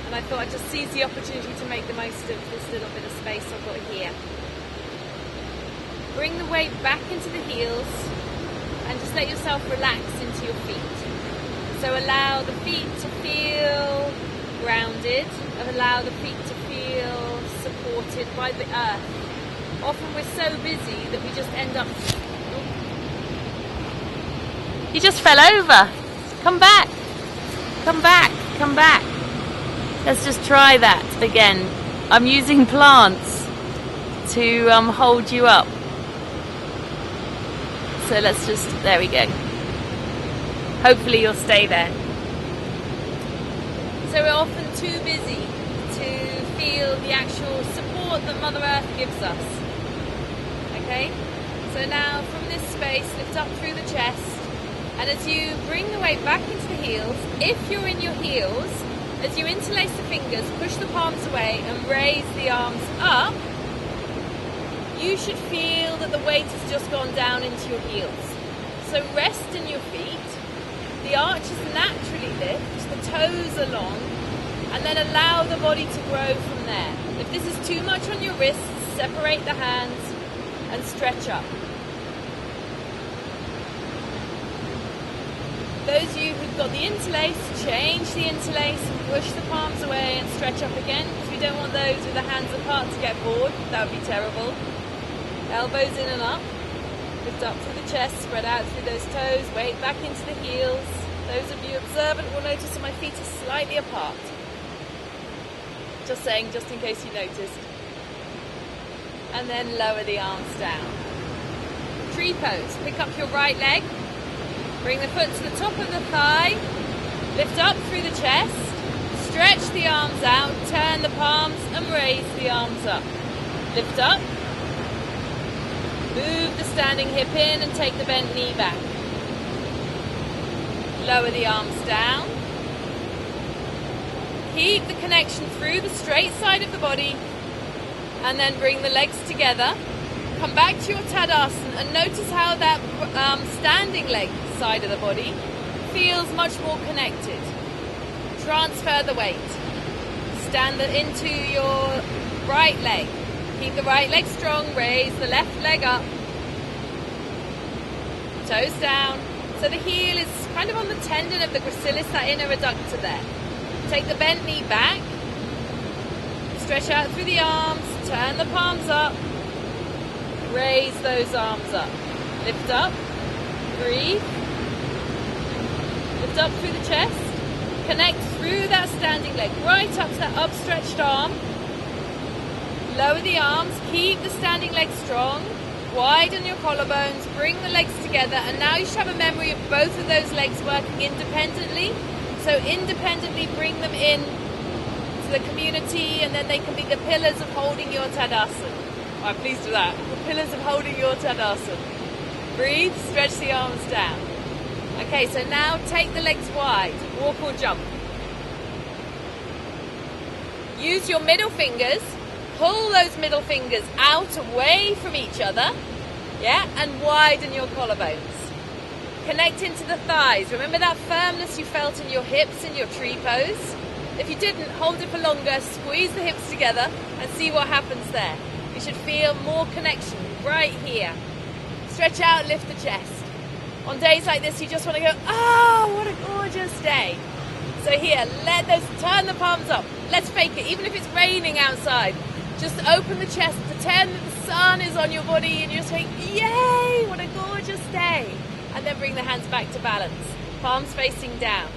And I thought I'd just seize the opportunity to make the most of this little bit of space I've got here. Bring the weight back into the heels and just let yourself relax into your feet. So allow the feet to feel grounded and allow the feet to feel supported by the earth. Often we're so busy that we just end up... You just fell over. Come back. Come back. Come back. Let's just try that again. I'm using plants to hold you up. So let's just, there we go. Hopefully you'll stay there. So we're often too busy to feel the actual support that Mother Earth gives us. Okay? So now from this space, lift up through the chest. And as you bring the weight back into the heels, if you're in your heels, as you interlace the fingers, push the palms away and raise the arms up, you should feel that the weight has just gone down into your heels. So rest in your feet, the arches naturally lift, the toes are long, and then allow the body to grow from there. If this is too much on your wrists, separate the hands and stretch up. Those of you who've got the interlace, change the interlace and push the palms away and stretch up again, because we don't want those with the hands apart to get bored. That would be terrible. Elbows in and up. Lift up through the chest, spread out through those toes, weight back into the heels. Those of you observant will notice that my feet are slightly apart. Just saying, just in case you noticed. And then lower the arms down. Tree pose. Pick up your right leg. Bring the foot to the top of the thigh. Lift up through the chest. Stretch the arms out. Turn the palms and raise the arms up. Lift up. Move the standing hip in and take the bent knee back. Lower the arms down. Keep the connection through the straight side of the body and then bring the legs together. Come back to your Tadasana and notice how that standing leg side of the body feels much more connected. Transfer the weight. Stand into your right leg. Keep the right leg strong, raise the left leg up. Toes down. So the heel is kind of on the tendon of the gracilis, that inner adductor there. Take the bent knee back. Stretch out through the arms. Turn the palms up. Raise those arms up. Lift up. Breathe. Lift up through the chest. Connect through that standing leg, right up to that upstretched arm. Lower the arms, keep the standing leg strong, widen your collarbones, bring the legs together, and now you should have a memory of both of those legs working independently. So independently bring them in to the community, and then they can be the pillars of holding your Tadasana. I'm pleased with that. The pillars of holding your Tadasana. Breathe, stretch the arms down. Okay, so now take the legs wide, walk or jump. Use your middle fingers. Pull those middle fingers out away from each other, yeah, and widen your collarbones. Connect into the thighs. Remember that firmness you felt in your hips in your tree pose? If you didn't, hold it for longer, squeeze the hips together and see what happens there. You should feel more connection right here. Stretch out, lift the chest. On days like this, you just want to go, oh, what a gorgeous day. So here, turn the palms up. Let's fake it, even if it's raining outside. Just open the chest, pretend that the sun is on your body and you're just saying, yay, what a gorgeous day. And then bring the hands back to balance. Palms facing down.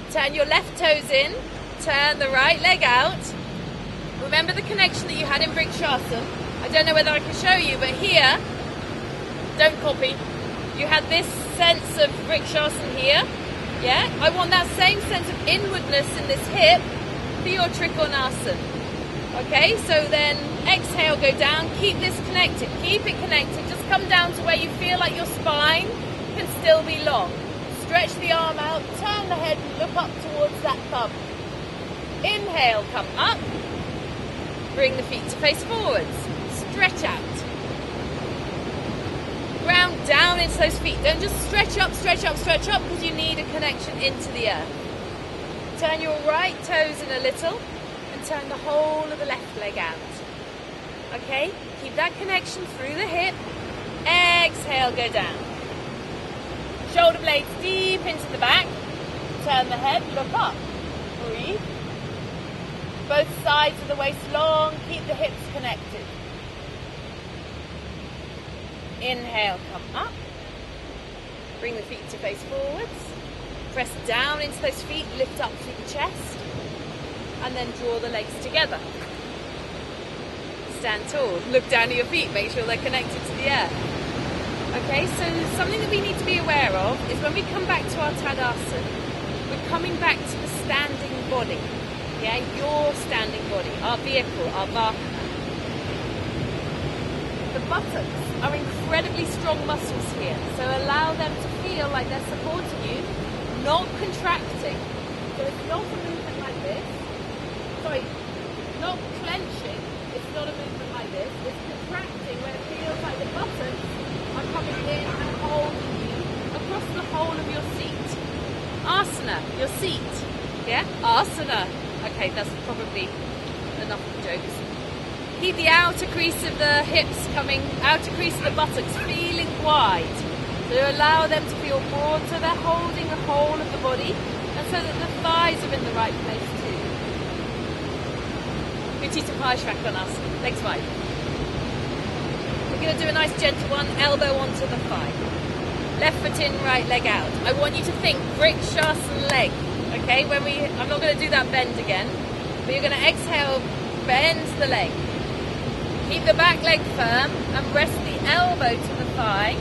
Turn your left toes in, turn the right leg out. Remember the connection that you had in Vrikshasana. I don't know whether I can show you, but here, don't copy. You had this sense of Vrikshasana here. Yeah, I want that same sense of inwardness in this hip for your Trikonasana. Okay, so then exhale, go down, keep this connected, keep it connected, just come down to where you feel like your spine can still be long. Stretch the arm out, turn the head and look up towards that thumb. Inhale, come up, bring the feet to face forwards, stretch out. Ground down into those feet, don't just stretch up, because you need a connection into the earth. Turn your right toes in a little and turn the whole of the left leg out. Okay, keep that connection through the hip. Exhale, go down. Shoulder blades deep into the back. Turn the head, look up. Breathe. Both sides of the waist long, keep the hips connected. Inhale, come up. Bring the feet to face forwards. Press down into those feet, lift up through the chest. And then draw the legs together. Stand tall, look down at your feet, make sure they're connected to the earth. Okay, so something that we need to be aware of is when we come back to our Tadasana, we're coming back to the standing body. Yeah, your standing body, our vehicle, our Vahana. The buttocks are incredibly strong muscles here, so allow them to feel like they're supporting you, not contracting. So it's not a movement like this. Sorry, not clenching. It's not a movement like this. It's contracting when it feels like the buttocks are coming in and holding you across the whole of your seat. Asana, your seat. Yeah? Asana. Okay, that's probably enough of the jokes. Keep the outer crease of the hips coming, outer crease of the buttocks feeling wide. So allow them to feel broad so they're holding the whole of the body and so that the thighs are in the right place too. Utthita Parshvakonasana, legs wide. We're going to do a nice gentle one, elbow onto the thigh. Left foot in, right leg out. I want you to think Vrikshasana leg. Okay, I'm not going to do that bend again, but you're going to exhale, bend the leg. Keep the back leg firm and rest the elbow to the thigh.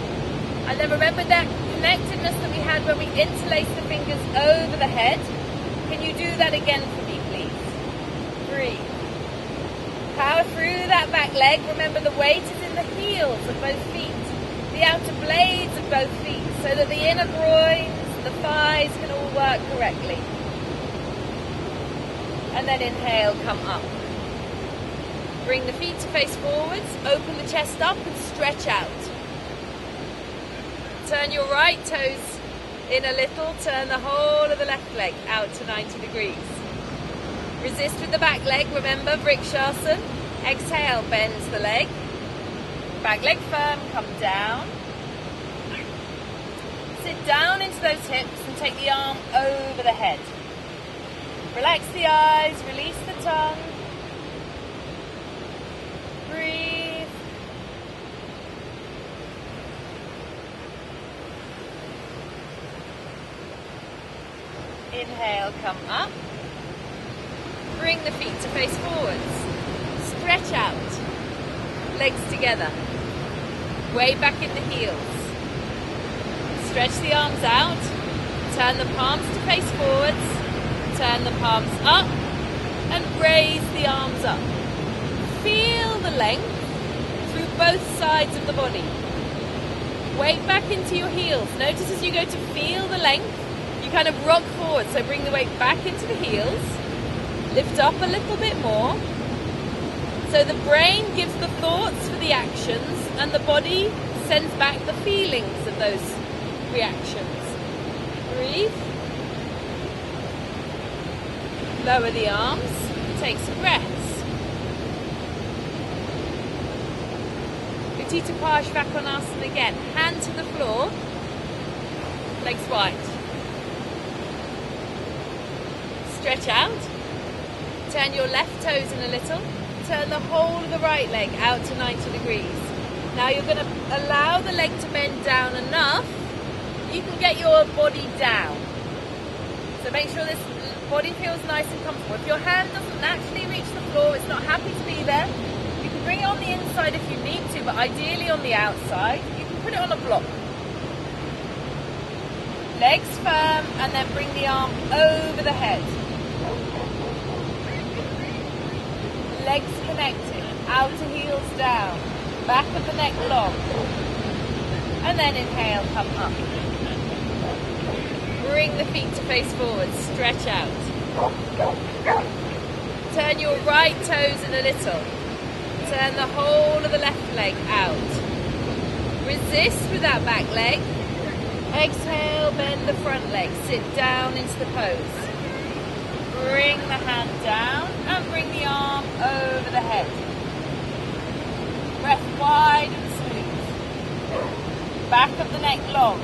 And then remember that connectedness that we had when we interlace the fingers over the head. Can you do that again for me, please? Breathe. Power through that back leg. Remember the weight is in the heels of both feet, the outer blades of both feet, so that the inner groins, the thighs can all work correctly. And then inhale, come up. Bring the feet to face forwards, open the chest up and stretch out. Turn your right toes in a little, turn the whole of the left leg out to 90 degrees. Resist with the back leg, remember Vrikshasana. Exhale, bends the leg. Back leg firm, come down. Sit down into those hips and take the arm over the head. Relax the eyes, release the tongue. Breathe. Inhale, come up. Bring the feet to face forwards. Stretch out. Legs together. Weight back in the heels. Stretch the arms out. Turn the palms to face forwards. Turn the palms up. And raise the arms up. Feel the length through both sides of the body. Weight back into your heels. Notice as you go to feel the length, you kind of rock forward. So bring the weight back into the heels. Lift up a little bit more. So the brain gives the thoughts for the actions and the body sends back the feelings of those reactions. Breathe. Lower the arms. Take some breaths. Utthita Parshvakonasana again. Hand to the floor. Legs wide. Stretch out. Turn your left toes in a little. Turn the whole of the right leg out to 90 degrees. Now you're going to allow the leg to bend down enough you can get your body down. So make sure this body feels nice and comfortable. If your hand doesn't naturally reach the floor, it's not happy to be there, you can bring it on the inside if you need to, but ideally on the outside. You can put it on a block. Legs firm and then bring the arm over the head. Legs connected, outer heels down, back of the neck long. And then inhale, come up. Bring the feet to face forward, stretch out. Turn your right toes in a little. Turn the whole of the left leg out. Resist with that back leg. Exhale, bend the front leg. Sit down into the pose. Bring the hand down and bring the arm over the head. Breath wide and smooth. Back of the neck long.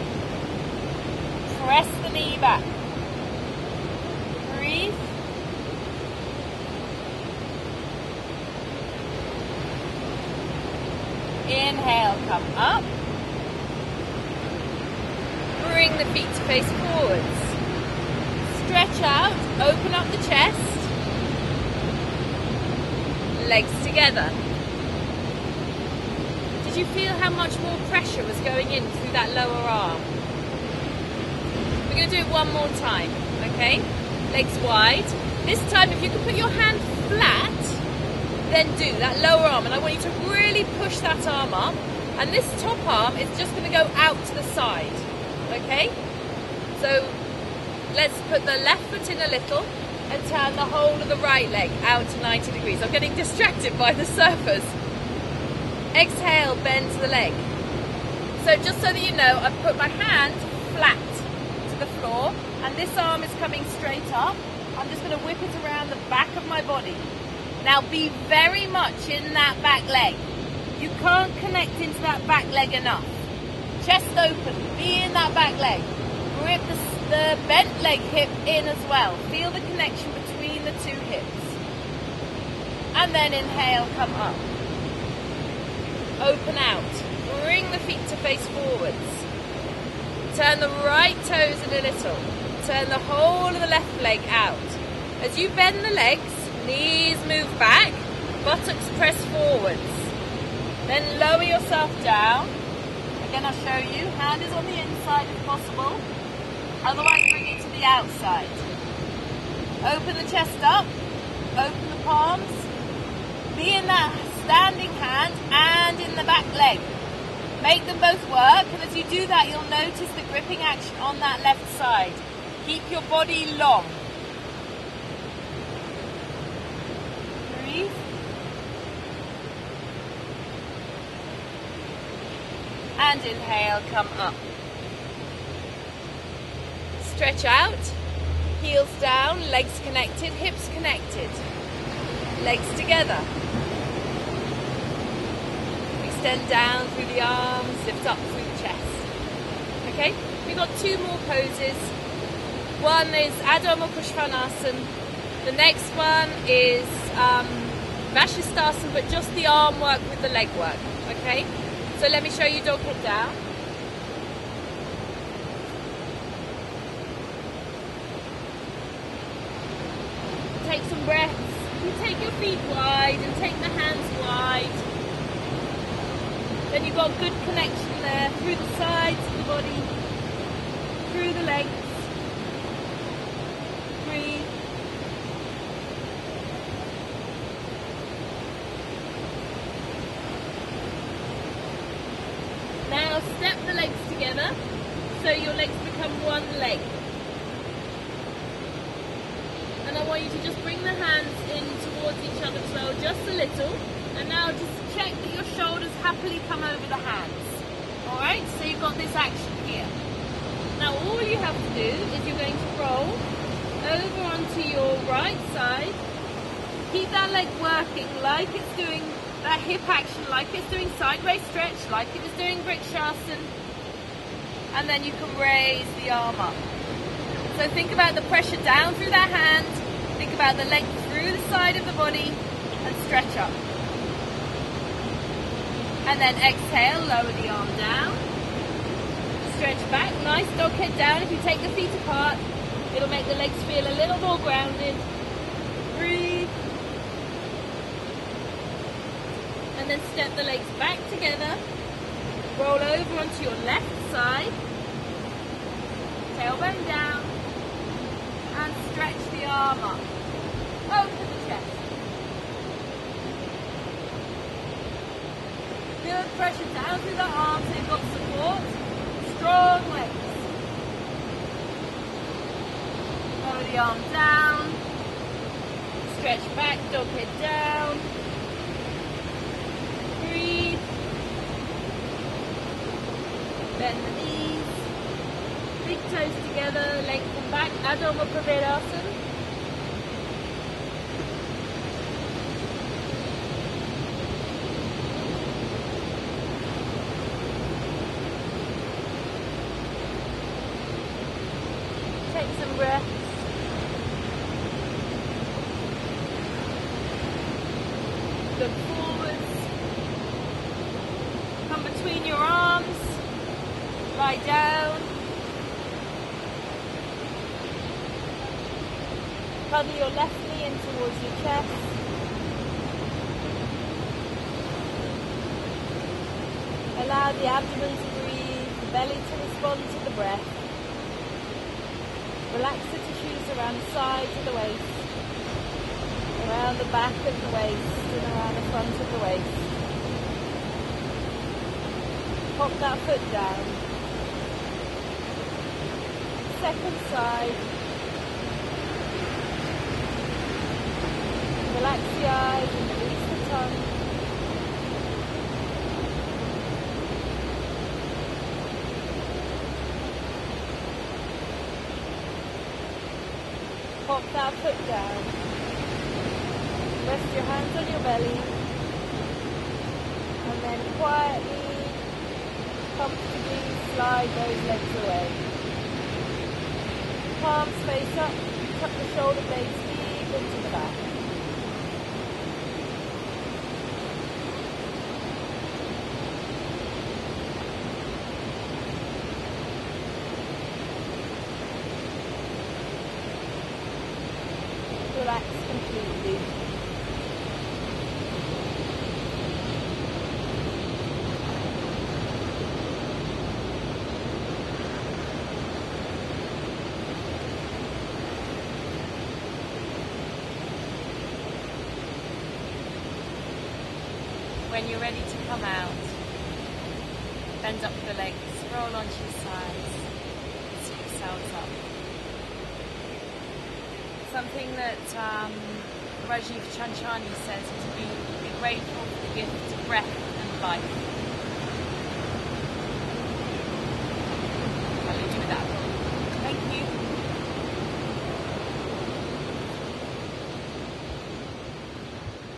Press the knee back. Breathe. Inhale, come up. Bring the feet to face forwards. Stretch out, open up the chest. Legs together. Did you feel how much more pressure was going in through that lower arm? We're going to do it one more time, okay? Legs wide. This time, if you can put your hand flat, then do that lower arm. And I want you to really push that arm up. And this top arm is just going to go out to the side, okay? So let's put the left foot in a little and turn the whole of the right leg out to 90 degrees. I'm getting distracted by the surface. Exhale, bend to the leg. So just so that you know, I've put my hand flat to the floor and this arm is coming straight up. I'm just going to whip it around the back of my body. Now be very much in that back leg. You can't connect into that back leg enough. Chest open, be in that back leg. Grip the bent leg hip in as well. Feel the connection between the two hips. And then inhale, come up. Open out. Bring the feet to face forwards. Turn the right toes in a little. Turn the whole of the left leg out. As you bend the legs, knees move back, buttocks press forwards. Then lower yourself down. Again, I'll show you. Hand is on the inside if possible. Otherwise, bring it to the outside. Open the chest up. Open the palms. Be in that standing hand and in the back leg. Make them both work, and as you do that, you'll notice the gripping action on that left side. Keep your body long. Breathe. And inhale, come up. Stretch out, heels down, legs connected, hips connected. Legs together. Extend down through the arms, lift up through the chest. Okay, we've got two more poses. One is Adho Mukha Svanasana. The next one is Vashisthasana, but just the arm work with the leg work. Okay, so let me show you dog head down. Take some breaths. You take your feet wide and take the hands wide. Then you've got good connection there through the sides of the body, through the legs. Breathe. Now step the legs together so your legs become one leg. And I want you to just bring the hands in towards each other as well, just a little. And now just check that your shoulders happily come over the hands. Alright, so you've got this action here. Now all you have to do is you're going to roll over onto your right side. Keep that leg working like it's doing that hip action, like it's doing sideways stretch, like it was doing Vrikshasana. And then you can raise the arm up. So think about the pressure down through that hand. Think about the leg through the side of the body and stretch up. And then exhale, lower the arm down. Stretch back, nice dog head down. If you take the feet apart, it'll make the legs feel a little more grounded. Breathe. And then step the legs back together. Roll over onto your left side. Tailbone down. And stretch the arm up. Open the chest. Good pressure down through the arms so you've got support. Strong legs. Lower the arm down. Stretch back, dog head down. Breathe. Bend the knees. Big toes together, lengthen back, Adho Mukha Svanasana. long breaths. Look forwards. Come between your arms. Lie down. Cuddle your left knee in towards your chest. Allow the abdomen to breathe, the belly to respond to the breath. Relax the tissues around the sides of the waist, around the back of the waist, and around the front of the waist. Pop that foot down. Second side. Relax the eyes and release the tongue. Pop that foot down. Rest your hands on your belly. And then quietly, comfortably slide those legs away. Palms face up, tuck the shoulder blades deep into the back. Relax completely. When you're ready to come out, bend up the legs, roll onto your sides, sit yourselves up. Something that Rajiv Chanchani says is be grateful for the gift of breath and life. I'll leave you with that.